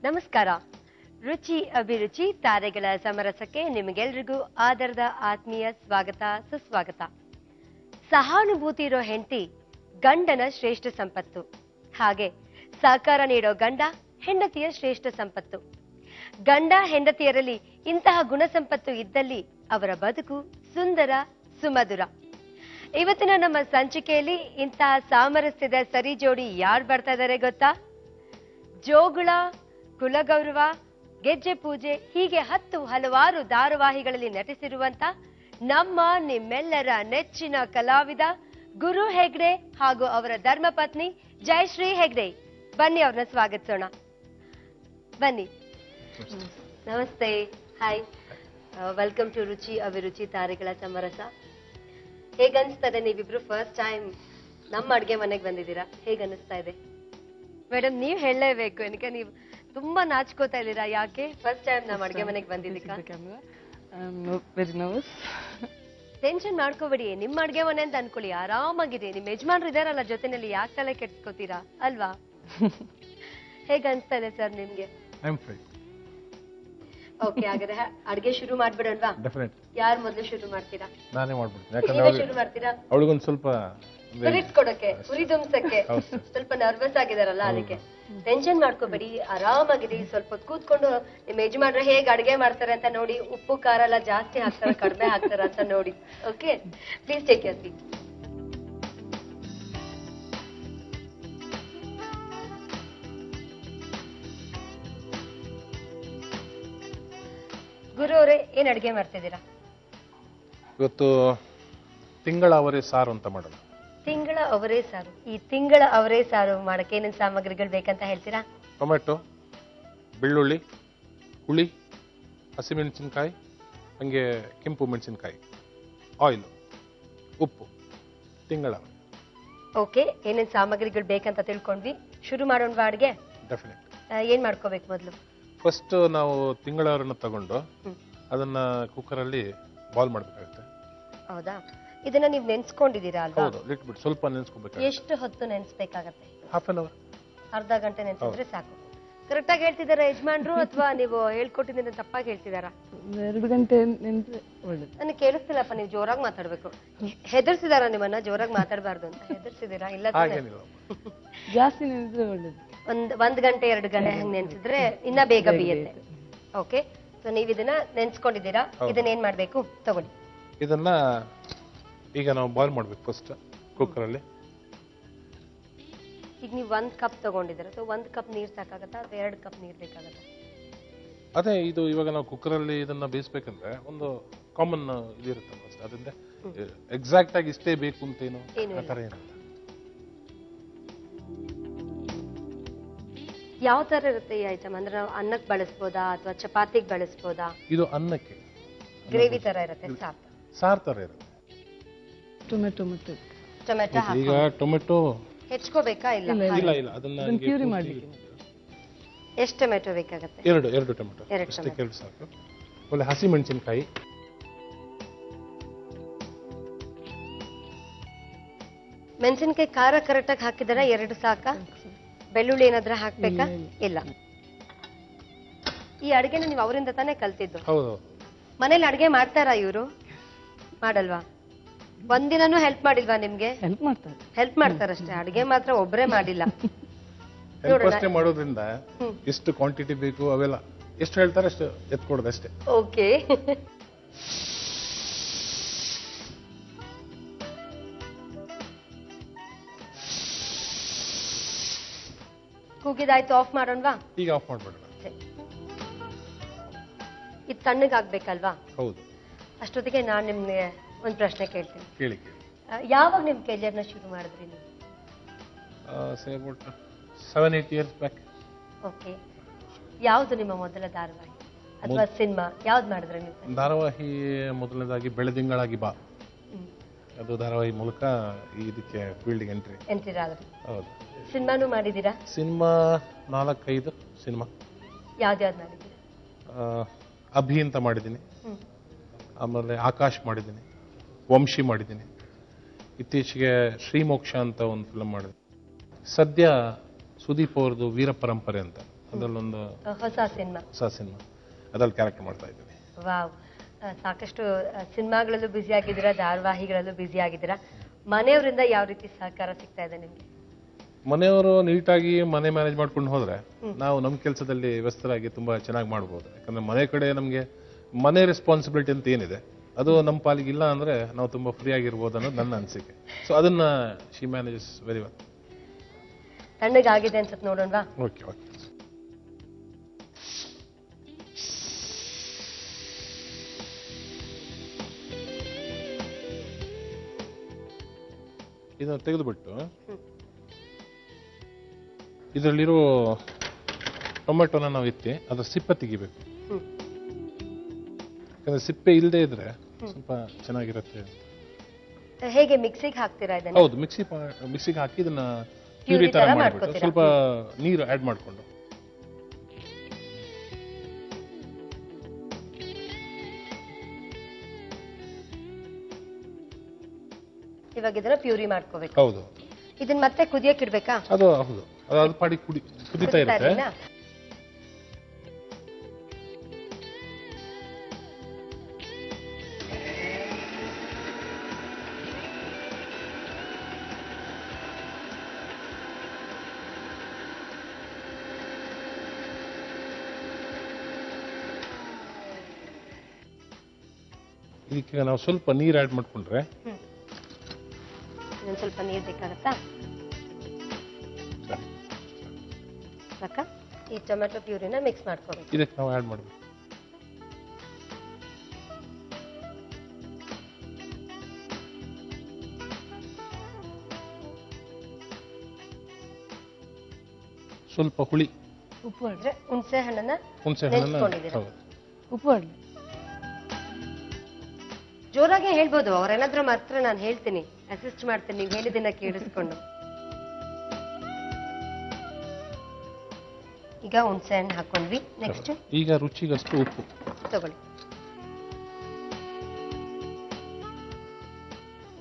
ನಮಸ್ಕಾರ. ರುಚಿ ಅಭಿರುಚಿ ತಾರೆಗಳ ಸಮರಸಕ್ಕೆ ನಿಮಗೆಲ್ರಿಗೂ ಆದರದ ಆತ್ಮೀಯ ಸ್ವಾಗತ ಸುಸ್ವಾಗತ. ಸಹಾನುಭೂತಿ ಇರೋ ಹೆಂಡತಿ ಗಂಡನ ಶ್ರೇಷ್ಠ ಸಂಪತ್ತು. ಹಾಗೆ ಸಹಕಾರ ನೀಡೋ ಗಂಡ ಹೆಂಡತಿಯ ಶ್ರೇಷ್ಠ ಸಂಪತ್ತು. ಗಂಡ ಹೆಂಡತಿಯರಲ್ಲಿ ಇಂತಹ ಗುಣ ಸಂಪತ್ತು ಇದ್ದಲ್ಲಿ ಅವರ ಬದುಕು ಸುಂದರ ಸುಮಧುರ. ಇವತ್ತಿನ ನಮ್ಮ ಸಂಚಿಕೆಯಲ್ಲಿ ಇಂತಹ ಸಾಮರಸ್ಯದ ಸರಿ ಜೋಡಿ ಯಾರು ಬರ್ತಾ ಇದ್ದಾರೆ ಗೊತ್ತಾ? ಜೋಗುಳ, ಕುಲಗೌರವ, ಗೆಜ್ಜೆ ಪೂಜೆ ಹೀಗೆ ಹಲವಾರು ಧಾರಾವಾಹಿಗಳಲ್ಲಿ ನಟಿಸಿರುವಂತ ನಮ್ಮ ನಿಮ್ಮೆಲ್ಲರ ನೆಚ್ಚಿನ ಕಲಾವಿದ ಗುರು ಹೆಗ್ಡೆ ಹಾಗೂ ಅವರ ಧರ್ಮಪತ್ನಿ ಜಯಶ್ರೀ ಹೆಗ್ಡೆ. ಬನ್ನಿ ಅವ್ರನ್ನ ಸ್ವಾಗತಿಸೋಣ. ಬನ್ನಿ. ನಮಸ್ತೆ. ಹಾಯ್, ವೆಲ್ಕಮ್ ಟು ರುಚಿ ಅಭಿರುಚಿ ತಾರೆಗಳ ಸಮರಸ. ಹೇಗನ್ಸ್ತಾ ನೀವಿಬ್ರು ಫಸ್ಟ್ ಟೈಮ್ ನಮ್ಮ ಅಡ್ಗೆ ಮನೆಗೆ ಬಂದಿದ್ದೀರಾ? ಹೇಗನ್ನಿಸ್ತಾ ಇದೆ? ಮೇಡಮ್ ನೀವು ಹೇಳಲೇಬೇಕು, ಏನಕ್ಕೆ ನೀವು ತುಂಬಾ ನಾಚ್ಕೋತಾ ಇದ್ದೀರಾ? ಯಾಕೆ ಫಸ್ಟ್ ಟೈಮ್ ನಮ್ಮ ಅಡ್ಗೆ ಮನೆಗೆ ಬಂದಿದ್ದೀರಾ? ಟೆನ್ಷನ್ ಮಾಡ್ಕೋಬೇಡಿ, ನಿಮ್ಮ ಅಡ್ಗೆ ಮನೆ ಅಂತ ಅನ್ಕೊಳ್ಳಿ, ಆರಾಮಾಗಿರಿ. ನಿಮ್ ಯಜಮಾನ್ರು ಇದಾರಲ್ಲ ಜೊತೆನಲ್ಲಿ, ಯಾಕೆ ತಲೆ ಕೆಡ್ಸ್ಕೋತೀರಾ ಅಲ್ವಾ? ಹೇಗ ಅನ್ಸ್ತಾ ಇದೆ ಸರ್ ನಿಮ್ಗೆ? ಓಕೆ, ಹಾಗಾದ್ರೆ ಅಡ್ಗೆ ಶುರು ಮಾಡ್ಬಿಡೋಣವಾ? ಯಾರು ಮೊದಲು ಶುರು ಮಾಡ್ತೀರಾ? ನಾನೇ ಮಾಡ್ಬಿಡ್ತೀನಿ. ನೀವೇ ಶುರು ಮಾಡ್ತೀರಾ? ಅವಳಿಗೊಂದು ಸ್ವಲ್ಪ ಕೊಡಕ್ಕೆ, ಉರಿ ದುಂಸಕ್ಕೆ ಸ್ವಲ್ಪ ನರ್ವಸ್ ಆಗಿದಾರಲ್ಲ, ಅದಕ್ಕೆ ಟೆನ್ಷನ್ ಮಾಡ್ಕೋಬೇಡಿ, ಆರಾಮಾಗಿರಿ. ಸ್ವಲ್ಪ ಕೂತ್ಕೊಂಡು ನಿಮ್ ಯಜಮಾನ್ರ ಹೇಗ್ ಅಡ್ಗೆ ಮಾಡ್ತಾರೆ ಅಂತ ನೋಡಿ. ಉಪ್ಪು ಖಾರ ಎಲ್ಲ ಜಾಸ್ತಿ ಹಾಕ್ತಾರ ಕಡಿಮೆ ಹಾಕ್ತಾರ ಅಂತ ನೋಡಿ. Okay, please take your seat. Guru ಅವರೇ, ಏನ್ ಅಡ್ಗೆ ಮಾಡ್ತಿದ್ದೀರಾ ಇವತ್ತು? ತಿಂಗಳ ಅವರೇ ಸಾರು ಅಂತ ಮಾಡೋಣ. ತಿಂಗಳ ಅವರೇ ಸಾರು. ಈ ತಿಂಗಳ ಅವರೇ ಸಾರು ಮಾಡಕ್ಕೆ ಏನೇನು ಸಾಮಗ್ರಿಗಳು ಬೇಕಂತ ಹೇಳ್ತೀರಾ? ಟೊಮೆಟೊ, ಬೆಳ್ಳುಳ್ಳಿ, ಹುಳಿ, ಹಸಿಮೆಣಸಿನ್ಕಾಯಿ, ಹಂಗೆ ಕೆಂಪು ಮೆಣಸಿನ್ಕಾಯಿ, ಆಯಿಲ್, ಉಪ್ಪು, ತಿಂಗಳ. ಓಕೆ, ಏನೇನು ಸಾಮಗ್ರಿಗಳು ಬೇಕಂತ ತಿಳ್ಕೊಂಡ್ವಿ. ಶುರು ಮಾಡೋಣವಾ ಅಡ್ಗೆ? ಡೆಫಿನೆಟ್. ಏನ್ ಮಾಡ್ಕೋಬೇಕು ಮೊದಲು? ಫಸ್ಟ್ ನಾವು ತಿಂಗಳವರನ್ನ ತಗೊಂಡು ಅದನ್ನ ಕುಕ್ಕರ್ ಅಲ್ಲಿ ಬಾಯ್ಲ್ ಮಾಡ್ಬೇಕಾಗುತ್ತೆ. ಹೌದಾ? ಇದನ್ನ ನೀವು ನೆನ್ಸ್ಕೊಂಡಿದ್ದೀರಾ ಅಲ್ವಾ? ಹೌದು, ಲಿಟ್ಬಿಟ್ಟು ಸ್ವಲ್ಪ ನೆನ್ಸ್ಕೋಬೇಕು. ಎಷ್ಟು ಹೊತ್ತು ನೆನ್ಸ್ಬೇಕಾಗತ್ತೆ? ಹಾಫ್ ಅನ್ ಅವರ್, ಅರ್ಧ ಗಂಟೆ ನೆನ್ಸಿದ್ರೆ ಸಾಕು. ಕರೆಕ್ಟ್ ಆಗಿ ಹೇಳ್ತಿದಾರ ಯಜಮಾನ್ರು ಅಥವಾ ನೀವು ಹೇಳ್ಕೊಟ್ಟಿದ್ದೀರ ತಪ್ಪಾಗಿ ಹೇಳ್ತಿದಾರಾ? 2 ಗಂಟೆ ನೆನ್ಸಿದ್ರೆ ಒಳ್ಳೇದು. ನನಗೆ ಕೇಳಿಸ್ತಿಲ್ಲಪ್ಪ, ನೀವು ಜೋರಾಗಿ ಮಾತಾಡ್ಬೇಕು. ಹೆದರ್ಸಿದಾರ ನಿಮ್ಮನ್ನ ಜೋರಾಗಿ ಮಾತಾಡಬಾರ್ದು ಅಂತ? ಹೆದರ್ಸಿದೀರಾ? ಇಲ್ಲ, ಜಾಸ್ತಿ ನೆನ್ಸಿದ್ರೆ ಒಳ್ಳೇದು. ಒಂದ್ ಗಂಟೆ 2 ಗಂಟೆ ಹಂಗ್ ನೆನ್ಸಿದ್ರೆ ಇನ್ನ ಬೇಗ ಬೇಯುತ್ತೆ. ಓಕೆ, ಸೊ ನೀವ್ ಇದನ್ನ ನೆನ್ಸ್ಕೊಂಡಿದ್ದೀರಾ. ಇದನ್ನ ಏನ್ ಮಾಡ್ಬೇಕು? ತಗೊಳ್ಳಿ. ಇದನ್ನ ಈಗ ನಾವು ಬಾಯ್ಲ್ ಮಾಡ್ಬೇಕು ಫಸ್ಟ್ ಕುಕ್ಕರ್ ಅಲ್ಲಿ. ಈಗ ನೀವು 1 ಕಪ್ ತಗೊಂಡಿದ್ದೀರಾ, ಸೊ 1 ಕಪ್ ನೀರ್ ಸಾಕಾಗತ್ತಾ ಅಥವಾ 2 ಕಪ್ ನೀರ್ ಬೇಕಾಗತ್ತಾ? ಅದೇ, ಇದು ಇವಾಗ ನಾವು ಕುಕ್ಕರ್ ಅಲ್ಲಿ ಇದನ್ನ ಬೇಯಿಸ್ಬೇಕಂದ್ರೆ ಒಂದು ಕಾಮನ್ ಇದಿರುತ್ತೆ ಅಷ್ಟೇ. ಅದರಿಂದ ಎಕ್ಸಾಕ್ಟ್ ಆಗಿ ಇಷ್ಟೇ ಬೇಕು ಅಂತೇನು ಆ ಥರ ಏನಿಲ್ಲ. ಯಾವ ತರ ಇರುತ್ತೆ ಈ ಐಟಮ್? ಅಂದ್ರೆ ನಾವು ಅನ್ನಕ್ಕೆ ಬಳಸ್ಬೋದಾ ಅಥವಾ ಚಪಾತಿಗೆ ಬಳಸ್ಬೋದಾ? ಇದು ಅನ್ನಕ್ಕೆ ಗ್ರೇವಿ ತರ ಇರುತ್ತೆ, ಸಾರ್ ತರ ಇರುತ್ತೆ. ಟೊಮೆಟೊ ಮತ್ತೆ ಟೊಮೆಟೊ ಈಗ ಟೊಮೆಟೊ ಹೆಚ್ಕೋಬೇಕಾ? ಇಲ್ಲ ಇಲ್ಲ ಇಲ್ಲ, ಅದನ್ನ ಪ್ಯೂರಿ ಮಾಡ್ಲಿಕ್ಕೆ. ಎಷ್ಟು ಟೊಮೆಟೊ ಬೇಕಾಗತ್ತೆ? 2 ಟೊಮೆಟೊ ಅಷ್ಟಕ್ಕೆ, 2 ಸಾಕು. ಒಳ್ಳೆ ಹಸಿ ಮೆಣಸಿನಕಾಯಿ, ಮೆಣಸಿನಕಾಯಿ ಖಾರ ಕರೆಕ್ಟ್ ಆಗಿ ಹಾಕಿದಾರ? 2 ಸಾಕ? ಬೆಳ್ಳುಳ್ಳಿ ಏನಾದ್ರೂ ಹಾಕ್ಬೇಕಾ? ಇಲ್ಲ. ಈ ಅಡ್ಗೆನ ನೀವು ಅವರಿಂದ ತಾನೇ ಕಲ್ತಿದ್ದು? ಹೌದು. ಮನೇಲಿ ಅಡ್ಗೆ ಮಾಡ್ತಾರಾ ಇವರು? ಮಾಡಲ್ವಾ? ಒಂದಿನೂ ಹೆಲ್ಪ್ ಮಾಡಿಲ್ವಾ ನಿಮ್ಗೆ? ಹೆಲ್ಪ್ ಮಾಡ್ತಾರಷ್ಟೇ, ಅಡ್ಗೆ ಮಾತ್ರ ಒಬ್ರೇ ಮಾಡಿಲ್ಲ. ಅಷ್ಟೇ ಮಾಡೋದ್ರಿಂದ ಎಷ್ಟು ಕ್ವಾಂಟಿಟಿ ಬೇಕು ಅವೆಲ್ಲ ಎಷ್ಟು ಹೇಳ್ತಾರೆ ಅಷ್ಟು ಎತ್ಕೊಡೋದು ಅಷ್ಟೇ. ಓಕೆ, ಕೂಗಿದಾಯ್ತು, ಆಫ್ ಮಾಡೋಣವಾ? ಈಗ ಆಫ್ ಮಾಡ್ಬೇಡ. ಇದು ತಣ್ಣಗಾಗ್ಬೇಕಲ್ವಾ? ಹೌದು. ಅಷ್ಟೊತ್ತಿಗೆ ನಾನು ನಿಮ್ಗೆ ಒಂದು ಪ್ರಶ್ನೆ ಕೇಳ್ತೀನಿ. ಕೇಳಿ. ಯಾವಾಗ ನಿಮ್ ಕೆರಿಯರ್ನ ಶುರು ಮಾಡಿದ್ರಿ ನೀವು? 7-8 years back. ಓಕೆ, ಯಾವ್ದು ನಿಮ್ಮ ಮೊದಲ ಧಾರಾವಾಹಿ ಅಥವಾ ಸಿನಿಮಾ? ಯಾವ್ದು ಮಾಡಿದ್ರೆ ನೀವು? ಧಾರಾವಾಹಿ ಮೊದಲನೇದಾಗಿ ಬೆಳೆದಿಂಗಳಾಗಿ ಬಾ, ಅದು ಧಾರಾವಾಹಿ ಮೂಲಕ ಇದಕ್ಕೆ ಫೀಲ್ಡ್ ಎಂಟ್ರಿ ಆದ್ರಿ. ಹೌದು. ಸಿನಿಮಾನು ಮಾಡಿದೀರಾ? Cinema 4-5 cinema. ಯಾವ್ದು ಮಾಡಿದ್ದೀರಾ? ಅಭಿ ಅಂತ ಮಾಡಿದ್ದೀನಿ, ಆಮೇಲೆ ಆಕಾಶ್ ಮಾಡಿದ್ದೀನಿ, ವಂಶಿ ಮಾಡಿದ್ದೀನಿ, ಇತ್ತೀಚೆಗೆ ಶ್ರೀಮೋಕ್ಷ ಅಂತ ಒಂದು ಫಿಲ್ಮ್ ಮಾಡಿದೆ. ಸದ್ಯ ಸುದೀಪ್ ಅವ್ರದ್ದು ವೀರ ಪರಂಪರೆ ಅಂತ ಅದರಲ್ಲೊಂದು ಹೊಸ ಸಿನಿಮಾ. ಅದ್ರಲ್ಲಿ ಕ್ಯಾರೆಕ್ಟರ್ ಮಾಡ್ತಾ ಇದ್ದೀನಿ. ವಾವ್, ಸಾಕಷ್ಟು ಸಿನಿಮಾಗಳಲ್ಲೂ ಬ್ಯುಸಿ ಆಗಿದ್ದೀರಾ, ಧಾರಾವಾಹಿಗಳಲ್ಲೂ ಬ್ಯುಸಿ ಆಗಿದ್ದೀರಾ. ಮನೆಯವರಿಂದ ಯಾವ ರೀತಿ ಸಹಕಾರ ಸಿಗ್ತಾ ಇದೆ ನಿಮ್ಗೆ? ಮನೆಯವರು ನೀಟಾಗಿ ಮನೆ ಮ್ಯಾನೇಜ್ ಮಾಡ್ಕೊಂಡು ಹೋದ್ರೆ ನಾವು ನಮ್ಮ ಕೆಲಸದಲ್ಲಿ ವ್ಯಸ್ತರಾಗಿ ತುಂಬಾ ಚೆನ್ನಾಗಿ ಮಾಡ್ಬೋದು. ಯಾಕಂದ್ರೆ ಮನೆ ಕಡೆ ನಮಗೆ ಮನೆ ರೆಸ್ಪಾನ್ಸಿಬಿಲಿಟಿ ಅಂತ ಏನಿದೆ ಅದು ನಮ್ಮ ಪಾಲಿಗೆ ಇಲ್ಲ ಅಂದ್ರೆ ನಾವು ತುಂಬಾ ಫ್ರೀ ಆಗಿರ್ಬೋದು ಅನ್ನೋದು ನನ್ನ ಅನಿಸಿಕೆ. ಸೊ ಅದನ್ನ ಶಿ ಮ್ಯಾನೇಜಸ್ ವೆರಿ ವೆಲ್. ತಣ್ಣಗಾಗಿದೆ ಅನ್ಸುತ್ತೆ, ನೋಡೋಣವಾ? Okay okay. ಇದನ್ನು ತೆಗೆದುಬಿಟ್ಟು ಇದರಲ್ಲಿರೋ ಟೊಮೆಟೊನ ನಾವು ಎತ್ತಿ ಅದರ ಸಿಪ್ಪೆ ತೆಗಿಬೇಕು. ಯಾಕಂದ್ರೆ ಸಿಪ್ಪೆ ಇಲ್ಲದೆ ಇದ್ರೆ ಸ್ವಲ್ಪ ಚೆನ್ನಾಗಿರುತ್ತೆ. ಹೇಗೆ ಮಿಕ್ಸಿಗೆ ಹಾಕ್ತೀರಾ ಇದನ್ನ? ಹೌದು, ಮಿಕ್ಸಿಗೆ ಹಾಕಿ ಇದನ್ನ ಪ್ಯೂರಿ ತರ ಮಾಡಿಬಿಟ್ಟು ಸ್ವಲ್ಪ ನೀರು ಆಡ್ ಮಾಡ್ಕೊಂಡು ಇವಾಗ ಇದನ್ನ ಪ್ಯೂರಿ ಮಾಡ್ಕೋಬೇಕು. ಹೌದು. ಇದನ್ನ ಮತ್ತೆ ಕುದಿಯಕ್ಕೆ ಇಡ್ಬೇಕಾ? ಅದು ಹೌದು, ಅದು ಪಾಡಿ ಕುದಿತಾ ಇರುತ್ತೆ. ಇದಕ್ಕೆ ನಾವು ಸ್ವಲ್ಪ ನೀರು ಆಡ್ ಮಾಡ್ಕೊಂಡ್ರೆ ಇನ್ನೊಂದು ಸ್ವಲ್ಪ ನೀರು ಬೇಕಾಗತ್ತಾ? ಸಾಕ? ಈ ಟೊಮೆಟೊ ಪ್ಯೂರಿನ ಮಿಕ್ಸ್ ಮಾಡ್ಕೋಬೇಕು. ಇದಕ್ಕೆ ನಾವು ಆಡ್ ಮಾಡಬೇಕು. ಸ್ವಲ್ಪ ಹುಳಿ, ಉಪ್ಪು ಅಂದ್ರೆ ಹುಣಸೆ ಹಣ್ಣನ್ನ ನೆನೆಸ್ಕೊಂಡಿದ್ದೀರಾ? ಉಪ್ಪು ಹಣ್ಣು ಜೋರಾಗೆ ಹೇಳ್ಬೋದು. ಅವ್ರೇನಾದ್ರೂ ಮಾತ್ರ ನಾನು ಹೇಳ್ತೀನಿ, ಅಸಿಸ್ಟ್ ಮಾಡ್ತೀನಿ, ನೀವು ಹೇಳಿದ್ದನ್ನ ಕೇಳಿಸ್ಕೊಂಡು. ಈಗ ಹುಣಸೆ ಹಣ್ಣು ಹಾಕೊಂಡ್ವಿ. ನೆಕ್ಸ್ಟ್ ಈಗ ರುಚಿಗಷ್ಟು ಉಪ್ಪು ತಗೊಳ್ಳಿ.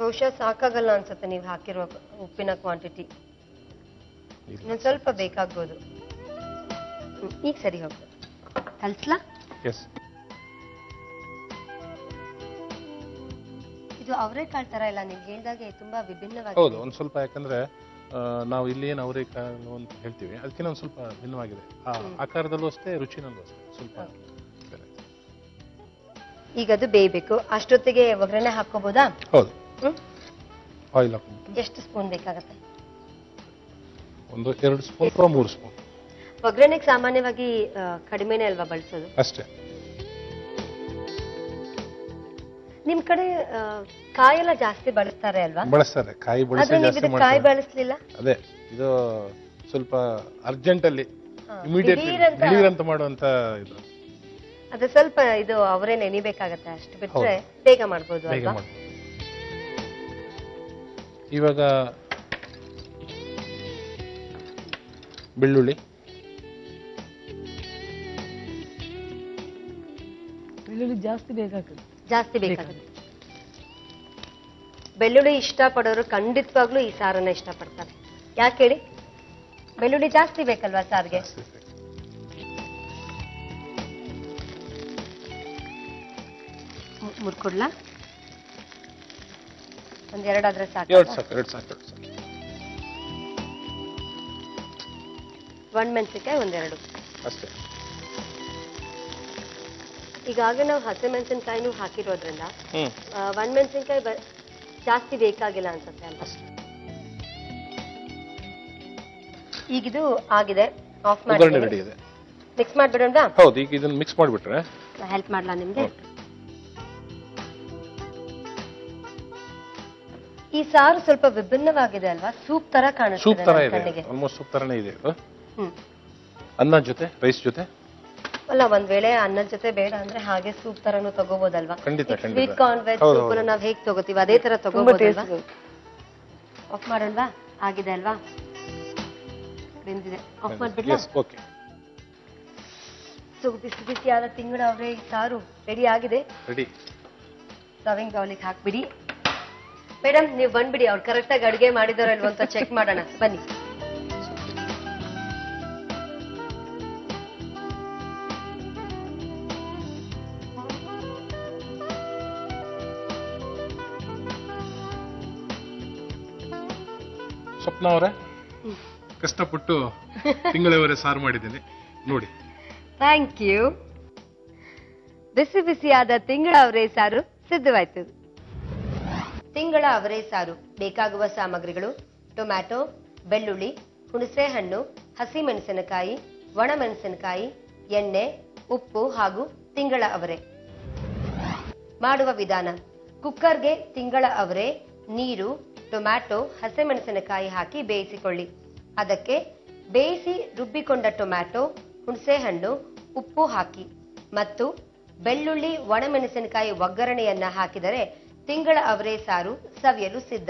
ಬಹುಶಃ ಸಾಕಾಗಲ್ಲ ಅನ್ಸುತ್ತೆ ನೀವು ಹಾಕಿರುವ ಉಪ್ಪಿನ ಕ್ವಾಂಟಿಟಿ. ಇನ್ನೊಂದು ಸ್ವಲ್ಪ ಬೇಕಾಗ್ಬೋದು. ಈಗ ಸರಿ ಹೋಗ್ತದೆ. ಕಲ್ಸ್ಲಾ? ಎಸ್. ಇದು ಅವರೆಕಾಳು ತರ ಇಲ್ಲ, ನೀವು ಹೇಳಿದಾಗೆ ತುಂಬಾ ವಿಭಿನ್ನವಾಗಿದೆ. ಹೌದು, ಒಂದು ಸ್ವಲ್ಪ. ಯಾಕಂದ್ರೆ ನಾವು ಇಲ್ಲಿ ಏನು ಅವರೆಕಾಳು ಅಂತ ಹೇಳ್ತೀವಿ, ಅದಕ್ಕಿಂತ ಒಂದು ಸ್ವಲ್ಪ ಭಿನ್ನವಾಗಿದೆ. ಆಕಾರದಲ್ಲೂ ಅಷ್ಟೇ, ರುಚಿನಲ್ಲೂ ಅಷ್ಟೇ ಸ್ವಲ್ಪ ಬೇರೆ. ಈಗ ಅದು ಬೇಯಬೇಕು. ಅಷ್ಟೊತ್ತಿಗೆ ಒಗ್ಗರಣೆ ಹಾಕೋಬಹುದಾ? ಹೌದು. ಆಯಿಲ್ ಹಾಕೊಂಡು ಎಷ್ಟು ಸ್ಪೂನ್ ಬೇಕಾಗತ್ತೆ? ಒಂದು 2 ಸ್ಪೂನ್ ಅಥವಾ 3 ಸ್ಪೂನ್. ಒಗ್ಗರಣೆಗೆ ಸಾಮಾನ್ಯವಾಗಿ ಕಡಿಮೆನೇ ಅಲ್ವಾ ಬಳಸೋದು? ಅಷ್ಟೇ. ನಿಮ್ ಕಡೆ ಕಾಯೆಲ್ಲ ಜಾಸ್ತಿ ಬಳಸ್ತಾರೆ ಅಲ್ವಾ? ಬಳಸ್ತಾರೆ, ಕಾಯಿ ಬಳಸಿ ಜಾಸ್ತಿ ಮಾಡ್ತಾರೆ. ಕಾಯಿ ಬಳಸಲಿಲ್ಲ? ಅದೇ, ಇದು ಸ್ವಲ್ಪ ಅರ್ಜೆಂಟ್ ಅಲ್ಲಿ ಇಮಿಡಿಯೇಟ್ ಅಂತ ಮಾಡುವಂತ ಇದು. ಅದು ಸ್ವಲ್ಪ ಇದು ಅವರೇ ನೆನಿಬೇಕಾಗತ್ತೆ, ಅಷ್ಟು ಬಿಟ್ರೆ ಬೇಗ ಮಾಡ್ಬೋದು ಅಲ್ವಾ? ಇವಾಗ ಬೆಳ್ಳುಳ್ಳಿ ಜಾಸ್ತಿ ಬೇಕಾಗುತ್ತೆ. ಬೆಳ್ಳುಳ್ಳಿ ಇಷ್ಟಪಡೋರು ಖಂಡಿತವಾಗ್ಲೂ ಈ ಸಾರನ್ನ ಇಷ್ಟಪಡ್ತಾರೆ. ಯಾಕೆ ಹೇಳಿ? ಬೆಳ್ಳುಳ್ಳಿ ಜಾಸ್ತಿ ಬೇಕಲ್ವಾ ಸಾರಿಗೆ? ಮುರ್ಕೊಡ್ಲಾ? ಒಂದೆರಡಾದ್ರೆ ಸಾಕು. ಒಣಮೆಣಸಿನಕಾಯಿ ಒಂದೆರಡು ಅಷ್ಟೇ. ಈಗಾಗಲೇ ನಾವು ಹಸಿಮೆಣಸಿನಕಾಯಿನೂ ಹಾಕಿರೋದ್ರಿಂದ ಒಣಮೆಣಸಿನಕಾಯಿ ಜಾಸ್ತಿ ಬೇಕಾಗಿಲ್ಲ ಅನ್ಸುತ್ತೆ ಅಲ್ವಾ? ಈಗಿದು ಆಗಿದೆ, ಆಫ್ ಮಾಡಿ ಮಿಕ್ಸ್ ಮಾಡ್ಬಿಡೋಣ. ಹೌದು, ಈಗ ಇದನ್ನ ಮಿಕ್ಸ್ ಮಾಡಿಬಿಟ್ರೆ ಹೆಲ್ಪ್ ಮಾಡ್ಲಾ ನಿಮ್ಗೆ? ಈ ಸಾರು ಸ್ವಲ್ಪ ವಿಭಿನ್ನವಾಗಿದೆ ಅಲ್ವಾ? ಸೂಪ್ ತರ ಕಾಣುತ್ತೆ. ಸೂಪ್ ತರ ಇದೆ, ಆಲ್ಮೋಸ್ಟ್ ಸೂಪ್ ತರನೇ ಇದೆ. ಅನ್ನ ಜೊತೆ, ರೈಸ್ ಜೊತೆ ಅಲ್ಲ, ಒಂದ್ ವೇಳೆ ಅನ್ನದ ಜೊತೆ ಬೇಡ ಅಂದ್ರೆ ಹಾಗೆ ಸೂಪ್ ತರನು ತಗೋಬಹುದಲ್ವಾ? ಖಂಡಿತ. ಸ್ವೀಟ್ ಕಾರ್ನ್ ವೆಜ್ ಸೂಪ್ ನಾವ್ ಹೇಗ್ ತಗೋತೀವಿ ಅದೇ ತರ ತಗೋಬಹುದಲ್ವಾ? ಆಫ್ ಮಾಡೋಣವಾ? ಆಗಿದೆ ಅಲ್ವಾ? ಬೆಂದಿದೆ. ಆಫ್ ಮಾಡ್ಬಿಡ್ಲಾ? ಓಕೆ. ಸೊ ಬಿಸಿ ಬಿಸಿಯಾದ ತಿಂಗಳ ಅವರೇ ಸಾರು ರೆಡಿ ಆಗಿದೆ. ರೆಡಿ. ಸರ್ವಿಂಗ್ ಬೌಲಿಗೆ ಹಾಕ್ಬಿಡಿ. ಮೇಡಮ್, ನೀವು ಬಂದ್ಬಿಡಿ, ಅವ್ರು ಕರೆಕ್ಟ್ ಆಗಿ ಅಡುಗೆ ಮಾಡಿದಾರಲ್ವ ಅಂತ ಚೆಕ್ ಮಾಡೋಣ. ಬನ್ನಿ. ಸ್ವಪ್ನ ಅವರೇ ಕಷ್ಟಪಟ್ಟು ತಿಂಗಳವರೆ ಸಾರು ಮಾಡಿದ್ದೀನಿ ನೋಡಿ. Thank you. ಬಿಸಿ ಬಿಸಿಯಾದ ತಿಂಗಳ ಅವರೇ ಸಾರು ಸಿದ್ಧವಾಯ್ತು. ತಿಂಗಳ ಅವರೇ ಸಾರು ಬೇಕಾಗುವ ಸಾಮಗ್ರಿಗಳು: ಟೊಮ್ಯಾಟೊ, ಬೆಳ್ಳುಳ್ಳಿ, ಹುಣಸೆ ಹಣ್ಣು, ಹಸಿಮೆಣಸಿನಕಾಯಿ, ಒಣಮೆಣಸಿನಕಾಯಿ, ಎಣ್ಣೆ, ಉಪ್ಪು ಹಾಗೂ ತಿಂಗಳ ಅವರೆ. ಮಾಡುವ ವಿಧಾನ: ಕುಕ್ಕರ್ಗೆ ತಿಂಗಳ ಅವರೆ, ನೀರು, ಟೊಮ್ಯಾಟೊ, ಹಸಿಮೆಣಸಿನಕಾಯಿ ಹಾಕಿ ಬೇಯಿಸಿಕೊಳ್ಳಿ. ಅದಕ್ಕೆ ಬೇಯಿಸಿ ರುಬ್ಬಿಕೊಂಡ ಟೊಮ್ಯಾಟೊ, ಹುಣಸೆ ಹಣ್ಣು, ಉಪ್ಪು ಹಾಕಿ ಮತ್ತು ಬೆಳ್ಳುಳ್ಳಿ, ಒಣಮೆಣಸಿನಕಾಯಿ ಒಗ್ಗರಣೆಯನ್ನ ಹಾಕಿದರೆ ತಿಂಗಳ ಅವರೆ ಸಾರು ಸವಿಯಲು ಸಿದ್ಧ.